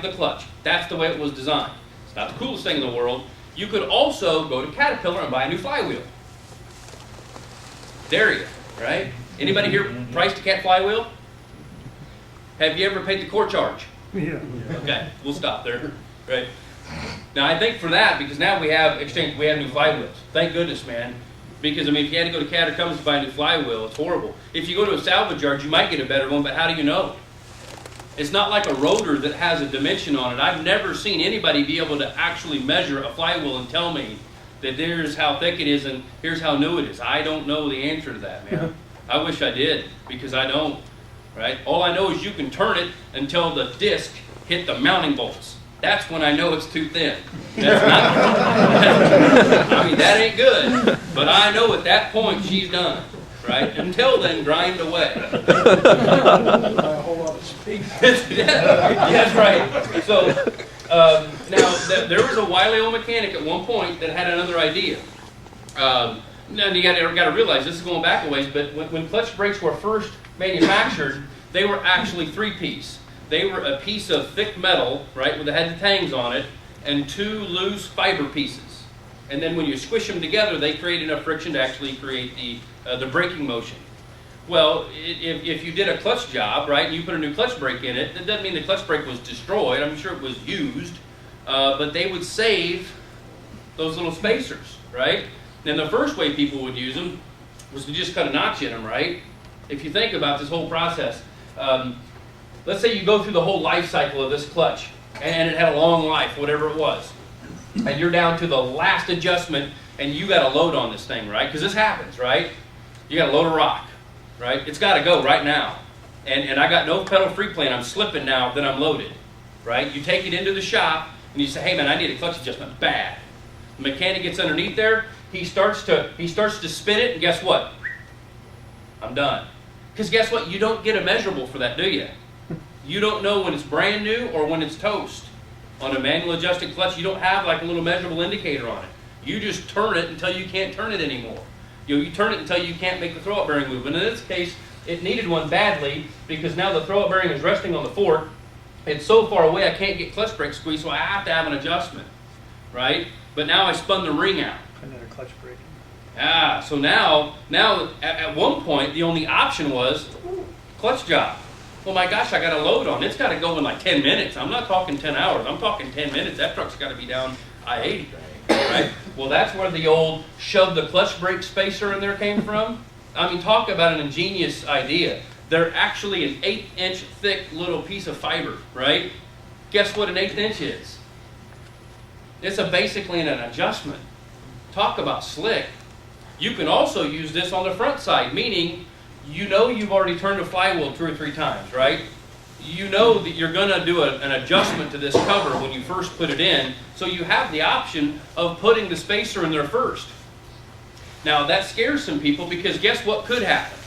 the clutch. That's the way it was designed. It's not the coolest thing in the world. You could also go to Caterpillar and buy a new flywheel. Dare you, right? Anybody here priced a cat flywheel? Have you ever paid the core charge? Yeah. Okay, we'll stop there. Right. Now I think for that, because now we have new flywheels. Thank goodness, man. Because I mean, if you had to go to Cat or Cummins to buy a new flywheel, it's horrible. If you go to a salvage yard, you might get a better one, but how do you know? It's not like a rotor that has a dimension on it. I've never seen anybody be able to actually measure a flywheel and tell me that here's how thick it is and here's how new it is. I don't know the answer to that, man. I wish I did, because I don't. Right? All I know is you can turn it until the disc hit the mounting bolts. That's when I know it's too thin. That's not, I mean, that ain't good. But I know at that point she's done. Right? Until then, grind away. A whole lot of speed. Yes, right. So now there was a wily old mechanic at one point that had another idea. Now you got to realize this is going back a ways, but when clutch brakes were first manufactured, they were actually three-piece. They were a piece of thick metal, right, with the head and tangs on it, and two loose fiber pieces. And then when you squish them together, they create enough friction to actually create the braking motion. Well, if you did a clutch job, right, and you put a new clutch brake in it, that doesn't mean the clutch brake was destroyed. I'm sure it was used, but they would save those little spacers, right? And the first way people would use them was to just cut a notch in them, right? If you think about this whole process, let's say you go through the whole life cycle of this clutch, and it had a long life, whatever it was, and you're down to the last adjustment, and you got a load on this thing, right? Because this happens, right? You got a load of rock, right? It's got to go right now, and I got no pedal free play, and I'm slipping now that I'm loaded, right? You take it into the shop, and you say, hey man, I need a clutch adjustment, bad. The mechanic gets underneath there, he starts to spin it, and guess what? I'm done. Because guess what? You don't get a measurable for that, do you? You don't know when it's brand new or when it's toast. On a manual adjusted clutch, you don't have like a little measurable indicator on it. You just turn it until you can't turn it anymore. You turn it until you can't make the throw-up bearing move. And in this case, it needed one badly because now the throw-up bearing is resting on the fork. It's so far away I can't get clutch brake squeeze, so I have to have an adjustment, right? But now I spun the ring out. Another clutch brake. So now at one point, the only option was clutch job. Well, my gosh, I got a load on. It's got to go in like 10 minutes. I'm not talking 10 hours. I'm talking 10 minutes. That truck's got to be down I-80, right? Well, that's where the old shove the clutch brake spacer in there came from. I mean, talk about an ingenious idea. They're actually an 1/8-inch thick little piece of fiber, right? Guess what an 1/8 inch is? It's basically an adjustment. Talk about slick. You can also use this on the front side, meaning you know you've already turned a flywheel 2 or 3 times, right? You know that you're going to do an adjustment to this cover when you first put it in, so you have the option of putting the spacer in there first. Now that scares some people because guess what could happen?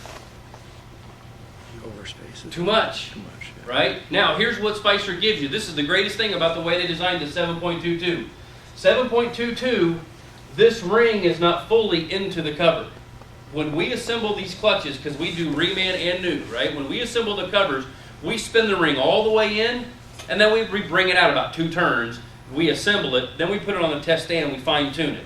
Overspace it. Too much. Too much, yeah. Right? Now here's what Spicer gives you. This is the greatest thing about the way they designed the 7.22. 7.22, this ring is not fully into the cover. When we assemble these clutches, because we do reman and new, right? When we assemble the covers, we spin the ring all the way in, and then we bring it out about 2 turns. We assemble it, then we put it on the test stand and we fine tune it.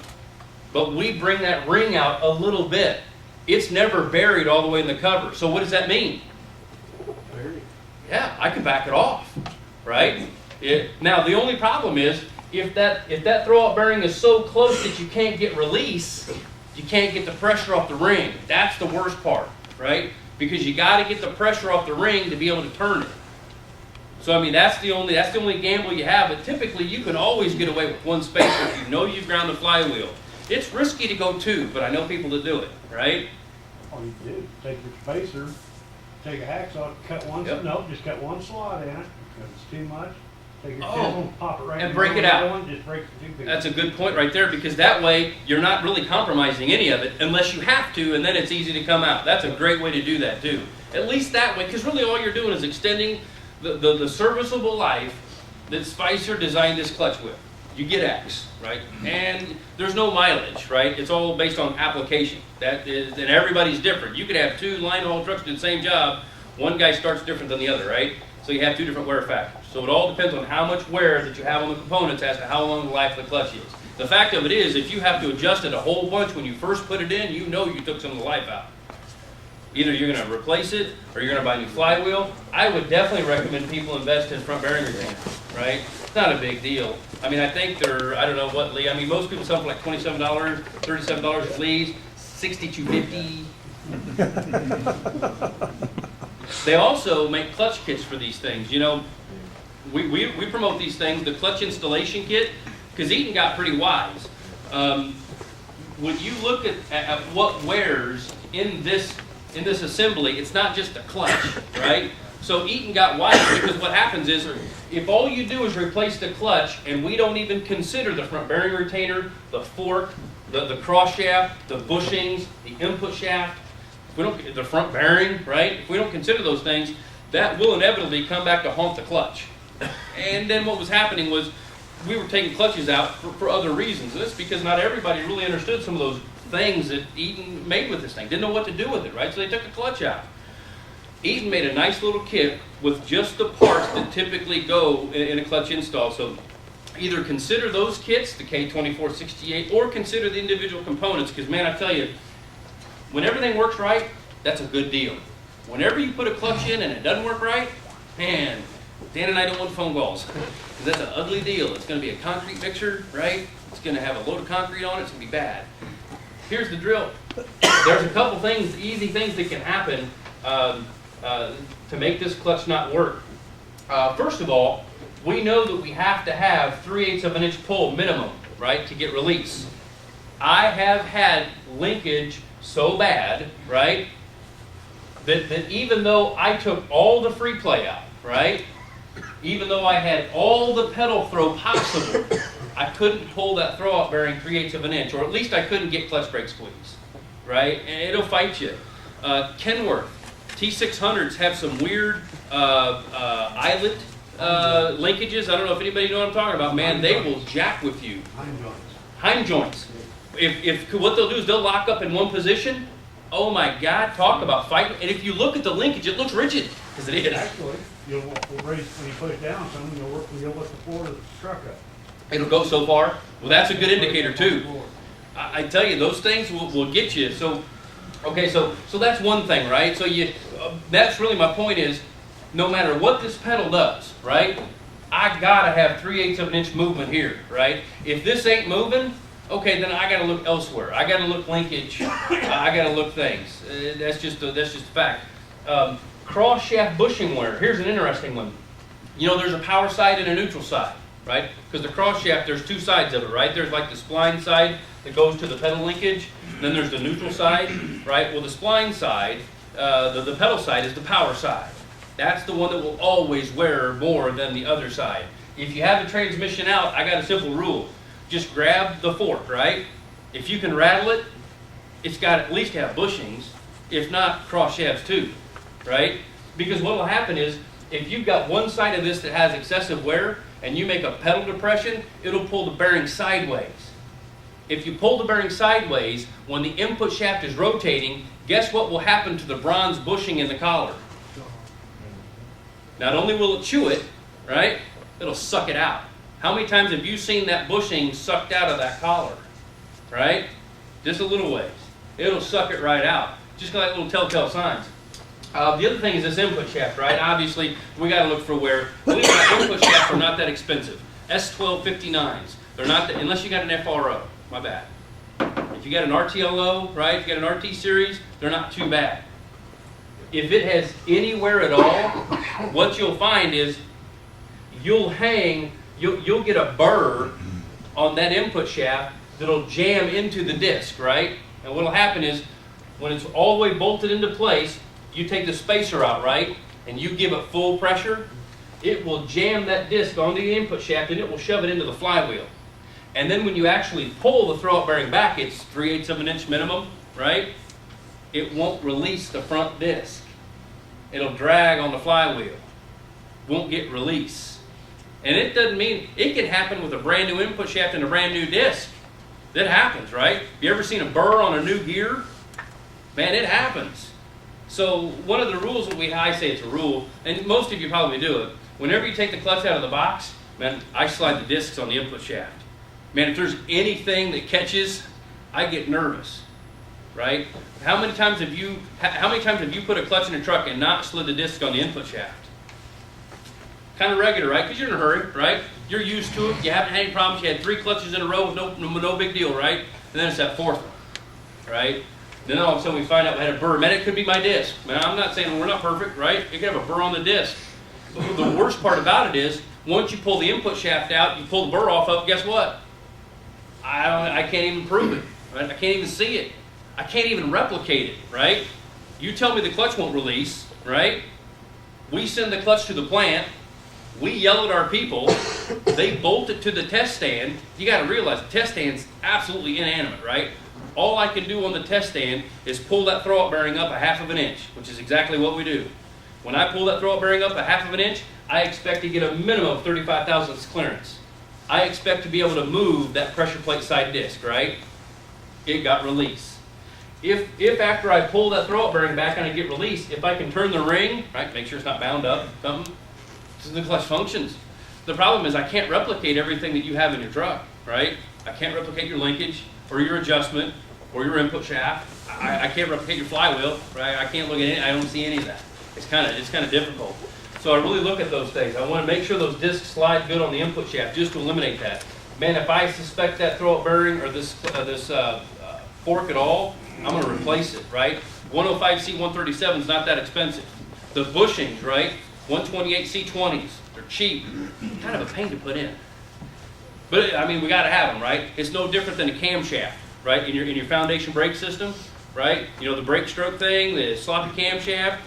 But we bring that ring out a little bit. It's never buried all the way in the cover. So what does that mean? Buried. Yeah, I can back it off, right? Now the only problem is if that throw-out bearing is so close that you can't get release, you can't get the pressure off the ring. That's the worst part, right? Because you got to get the pressure off the ring to be able to turn it. So I mean that's the only gamble you have. But typically you can always get away with 1 spacer if you know you've ground the flywheel. It's risky to go 2, but I know people that do it, right? All you do, take your spacer, take a hacksaw, cut one. Yep. Nope, just cut 1 slot in it because it's too much. Take your Oh, chisel, pop it right and in break the it out. one, just break the 2 pieces. That's a good point right there because that way you're not really compromising any of it unless you have to, and then it's easy to come out. That's a great way to do that too. At least that way, because really all you're doing is extending the serviceable life that Spicer designed this clutch with. You get X, right? And there's no mileage, right? It's all based on application. And everybody's different. You could have 2 line haul trucks doing the same job. One guy starts different than the other, right? So you have 2 different wear factors. So it all depends on how much wear that you have on the components as to how long the life of the clutch is. The fact of it is, if you have to adjust it a whole bunch when you first put it in, you know you took some of the life out. Either you're going to replace it or you're going to buy a new flywheel. I would definitely recommend people invest in front bearing retainers, right? It's not a big deal. I mean, I think they're, I don't know what Lee, I mean, most people sell for like $27, $37 at Lee's, $62.50. They also make clutch kits for these things. You know, we promote these things, the clutch installation kit, because Eaton got pretty wise. When you look at what wears in this assembly, it's not just a clutch, right? So Eaton got wise because what happens is, if all you do is replace the clutch and we don't even consider the front bearing retainer, the fork, the cross shaft, the bushings, the input shaft, if we don't, the front bearing, right? If we don't consider those things, that will inevitably come back to haunt the clutch. And then what was happening was we were taking clutches out for other reasons. And that's because not everybody really understood some of those things that Eaton made with this thing. Didn't know what to do with it, right? So they took the clutch out. Eaton made a nice little kit with just the parts that typically go in a clutch install. So either consider those kits, the K2468, or consider the individual components, because man, I tell you, when everything works right, that's a good deal. Whenever you put a clutch in and it doesn't work right, man, Dan and I don't want phone calls, because that's an ugly deal. It's going to be a concrete mixer, right? It's going to have a load of concrete on it. It's going to be bad. Here's the drill. There's a couple things, easy things that can happen to make this clutch not work. First of all, we know that we have to have 3/8 of an inch pull minimum, right, to get release. I have had linkage so bad, right, that even though I took all the free play out, right, even though I had all the pedal throw possible, I couldn't pull that throw-out bearing 3/8 of an inch, or at least I couldn't get clutch brake squeeze, right? And it'll fight you. Kenworth T600s have some weird eyelet linkages. I don't know if anybody knows what I'm talking about. Man, they will jack with you. Heim joints. If what they'll do is they'll lock up in one position. Oh my God, talk about fighting. And if you look at the linkage, it looks rigid, because it is. Actually, you'll raise, when you put it down, you'll lift the floor of the truck up. It'll go so far. Well, that's a good indicator too. I tell you, those things will get you. So, okay, so that's one thing, right? So that's really my point is, no matter what this pedal does, right? I gotta have 3/8 of an inch movement here, right? If this ain't moving, okay, then I gotta look elsewhere. I gotta look linkage. I gotta look things. That's just a fact. Cross shaft bushing wear. Here's an interesting one. You know, there's a power side and a neutral side, right? Because the cross shaft, there's two sides of it, right? There's like the spline side that goes to the pedal linkage. And then there's the neutral side, right? Well, the spline side, the pedal side is the power side. That's the one that will always wear more than the other side. If you have the transmission out, I got a simple rule. Just grab the fork, right? If you can rattle it, it's got to at least have bushings, if not cross shafts too, right? Because what will happen is, if you've got one side of this that has excessive wear and you make a pedal depression, it'll pull the bearing sideways. If you pull the bearing sideways, when the input shaft is rotating, guess what will happen to the bronze bushing in the collar? Not only will it chew it, right? It'll suck it out. How many times have you seen that bushing sucked out of that collar? Right? Just a little ways. It'll suck it right out. Just like little telltale signs. The other thing is this input shaft, right? Obviously, we got to look for wear. Believe it or not, input shafts are not that expensive. S1259s. They're not that, unless you got an FRO. My bad. If you got an RTLO, right? If you got an RT series, they're not too bad. If it has any wear at all, what you'll find is you'll get a burr on that input shaft that'll jam into the disc, right? And what'll happen is, when it's all the way bolted into place, you take the spacer out, right? And you give it full pressure, it will jam that disc onto the input shaft and it will shove it into the flywheel. And then when you actually pull the throw-out bearing back, it's 3/8 of an inch minimum, right? It won't release the front disc. It'll drag on the flywheel. Won't get release. And it doesn't mean, it can happen with a brand new input shaft and a brand new disc. That happens, right? You ever seen a burr on a new gear? Man, it happens. So one of the rules that I say it's a rule, and most of you probably do it, whenever you take the clutch out of the box, man, I slide the discs on the input shaft. Man, if there's anything that catches, I get nervous, right? How many times have you put a clutch in a truck and not slid the disc on the input shaft? Kind of regular, right? Because you're in a hurry, right? You're used to it. You haven't had any problems. You had 3 clutches in a row with no big deal, right? And then it's that 4th one, right? Then all of a sudden we find out we had a burr. Man, it could be my disc. Man, I'm not saying we're not perfect, right? You can have a burr on the disc. But the worst part about it is, once you pull the input shaft out, you pull the burr off of, guess what? I can't even prove it, right? I can't even see it. I can't even replicate it, right? You tell me the clutch won't release, right? We send the clutch to the plant. We yell at our people. They bolt it to the test stand. You got to realize the test stand's absolutely inanimate, right? All I can do on the test stand is pull that throw-up bearing up a 1/2 inch, which is exactly what we do. When I pull that throw-up bearing up a 1/2 inch, I expect to get a minimum of 35 thousandths clearance. I expect to be able to move that pressure plate side disc, right? It got released. If after I pull that throw-up bearing back and I get released, if I can turn the ring, right, make sure it's not bound up, something, the clutch functions. The problem is I can't replicate everything that you have in your truck, right? I can't replicate your linkage or your adjustment or your input shaft. I can't replicate your flywheel, right? I can't look at it. I don't see any of that. It's kind of difficult. So I really look at those things. I want to make sure those discs slide good on the input shaft just to eliminate that. Man, if I suspect that throw-up bearing or this fork at all, I'm going to replace it, right? 105C 137 is not that expensive. The bushings, right? 128C20s, they're cheap. Kind of a pain to put in. But I mean, we got to have them, right? It's no different than a camshaft, right? In your foundation brake system, right? You know, the brake stroke thing, the sloppy camshaft.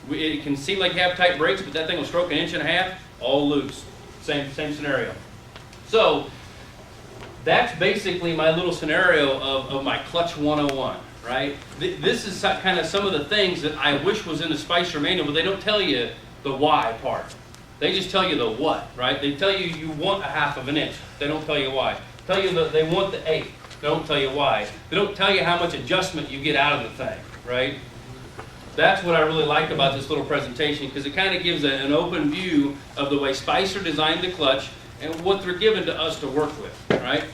It can seem like you have tight brakes, but that thing will stroke 1.5 inches, all loose. Same scenario. So that's basically my little scenario of my clutch 101, right? This is kind of some of the things that I wish was in the Spicer manual, but they don't tell you the why part. They just tell you the what, right? They tell you you want a 1/2 inch. They don't tell you why. Tell you that they want the 1/8. They don't tell you why. They don't tell you how much adjustment you get out of the thing, right? That's what I really like about this little presentation, because it kind of gives an open view of the way Spicer designed the clutch and what they're given to us to work with, right?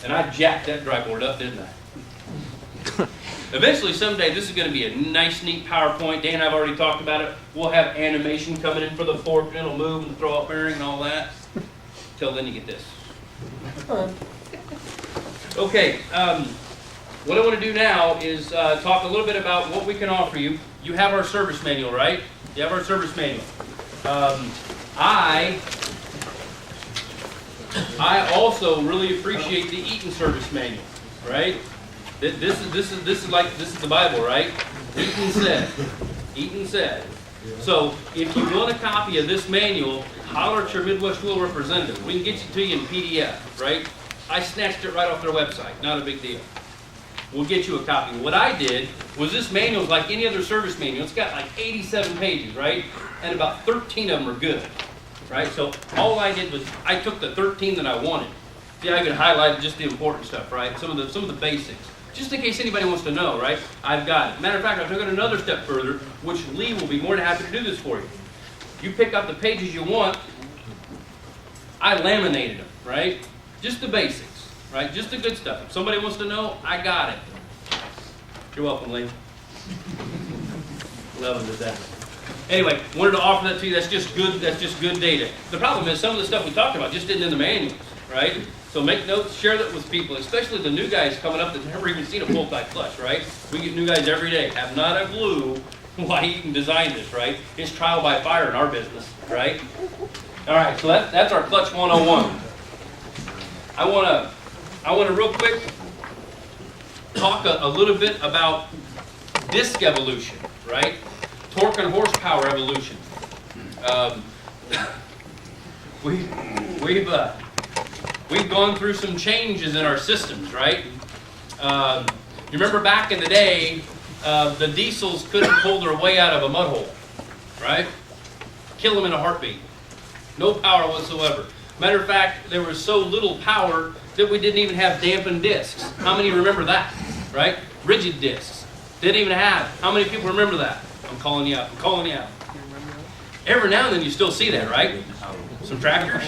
And I jacked that dry board up, didn't I? Eventually, someday, this is going to be a nice, neat PowerPoint. Dan and I have already talked about it. We'll have animation coming in for the fork, and it'll move and throw up bearing and all that. Till then, you get this. Okay. What I want to do now is talk a little bit about what we can offer you. You have our service manual, right? You have our service manual. I also really appreciate the Eaton service manual, right? This is the Bible, right? Eaton said. So if you want a copy of this manual, holler at your Midwest Wheel representative. We can get you to you in PDF, right? I snatched it right off their website. Not a big deal. We'll get you a copy. What I did was, this manual is like any other service manual. It's got like 87 pages, right? And about 13 of them are good, right? So all I did was I took the 13 that I wanted. See, I could highlight just the important stuff, right? Some of the basics, just in case anybody wants to know, right? I've got it. Matter of fact, I took it another step further, which Lee will be more than happy to do this for you. You pick up the pages you want. I laminated them, right? Just the basics. Right, just the good stuff. If somebody wants to know, I got it. You're welcome, Lee. Love him to death. Anyway, wanted to offer that to you. That's just good. That's just good data. The problem is some of the stuff we talked about just isn't in the manuals, right? So make notes, share that with people, especially the new guys coming up that have never even seen a full-type clutch, right? We get new guys every day, have not a clue why you can design this, right? It's trial by fire in our business, right? All right, so that's our clutch 101. I want to real quick talk a little bit about disc evolution, right? Torque and horsepower evolution. We've gone through some changes in our systems, right? You remember back in the day, the diesels couldn't pull their way out of a mud hole, right? Kill them in a heartbeat. No power whatsoever. Matter of fact, there was so little power that we didn't even have dampened discs. How many remember that, right? Rigid discs. Didn't even have. How many people remember that? I'm calling you out. I'm calling you out. every now and then you still see that, right? Some tractors.